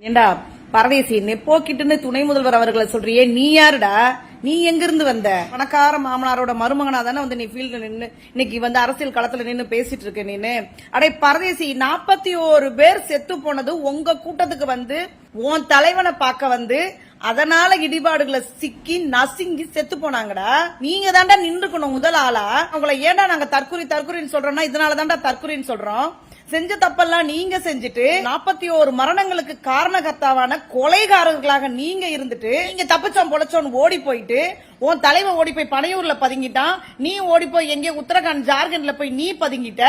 ஏண்டா பரதேசி நெப்போக்கிட்டுன்னு துணை முதல்வர் அவர்களை சொல்றியே, நீ யாருடா? நீ எங்க இருந்து வந்த? பணக்கார மாமனாரோட மருமகனா தானே வந்து நீ ஃபீல்ட்ல நின்னு இன்னைக்கு வந்து அரசியல் களத்துல நின்னு பேசிட்டு இருக்க நீனு. அடே பரதேசி, 41 பேர் செத்து போனது உங்க கூட்டத்துக்கு வந்து உன் தலைவனை பார்க்க வந்து அதனால இடிபாடுகளை சிக்கி நசுங்கி செத்து போனாங்கடா. நீங்க தாண்டா நின்றுக்கணும் முதல் ஆளா. உங்களை ஏண்டா நாங்க தற்கொலைன்னு சொல்றோம்னா இதனால தாண்டா தற்கொலைன்னு சொல்றோம். செஞ்ச தப்பெல்லாம் நீங்க செஞ்சுட்டு 41 மரணங்களுக்கு காரணகர்த்தாவான கொலைகாரர்களாக நீங்க இருந்துட்டு நீங்க தப்பிச்சோம் பொழைச்சோன்னு ஓடி போயிட்டு உன் தலைவன் ஓடி போய் பனையூர்ல பதுங்கிட்டான், நீ ஓடி போய் எங்கே உத்தரகாண்ட் ஜார்க்கண்ட்ல போய் நீ பதுங்கிட்ட.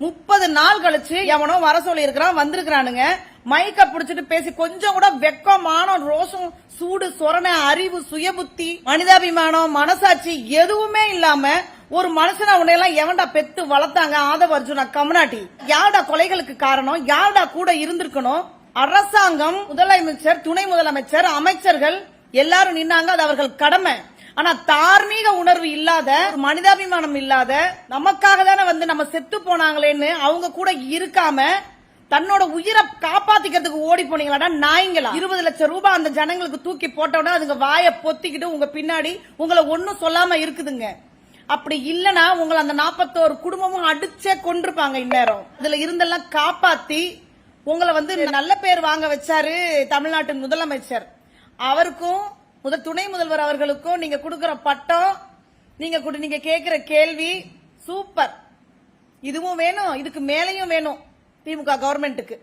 30 நாள் கழிச்சு எவனோ வர சொல்லி இருக்கிறான், வந்திருக்கிறானுங்க. மைக்க புடிச்சிட்டு பேசி கொஞ்சம் கூட வெக்கமான ரோஷம் சூடு சொரண அறிவு சுயபுத்தி மனிதாபிமானம் மனசாட்சி எதுவுமே இல்லாம ஒரு மனுஷனா உன்னையெல்லாம் எவன்டா பெத்து வளர்த்தாங்க? ஆதவ அர்ஜுனா கம்னாட்டி யாருடா கொலைகளுக்கு காரணம்? யாருடா கூட இருந்திருக்கணும்? அரசாங்கம், முதலமைச்சர், துணை முதலமைச்சர், அமைச்சர்கள் எல்லாரும் நின்னாங்க, அது அவர்கள் கடமை. ஆனா தார்மீக உணர்வு இல்லாத, மனிதாபிமானம் இல்லாத, நமக்காக தானே வந்து நம்ம செத்து போனாங்களேன்னு அவங்க கூட இருக்காம தன்னோட உயிரை காப்பாத்திக்கிறதுக்கு ஓடி போனீங்களா நாய்ங்களா? 20 லட்சம் ரூபாய் அந்த ஜனங்களுக்கு தூக்கி போட்டோன்னா அதுங்க வாயை பொத்திக்கிட்டு உங்க பின்னாடி உங்களை ஒன்னும் சொல்லாம இருக்குதுங்க. அப்படி இல்லனா உங்களை அந்த 41 குடும்பமும் அடிச்சே கொண்டிருப்பாங்க இந்நேரம். இதுல இருந்தெல்லாம் காப்பாத்தி உங்களை வந்து நல்ல பேர் வாங்க வச்சாரு தமிழ்நாட்டின் முதலமைச்சர். அவருக்கும் துணை முதல்வர் அவர்களுக்கும் நீங்க கொடுக்கிற பட்டம், நீங்க கேட்கிற கேள்வி சூப்பர். இதுவும் வேணும், இதுக்கு மேலையும் வேணும் திமுக கவர்மெண்ட்டுக்கு.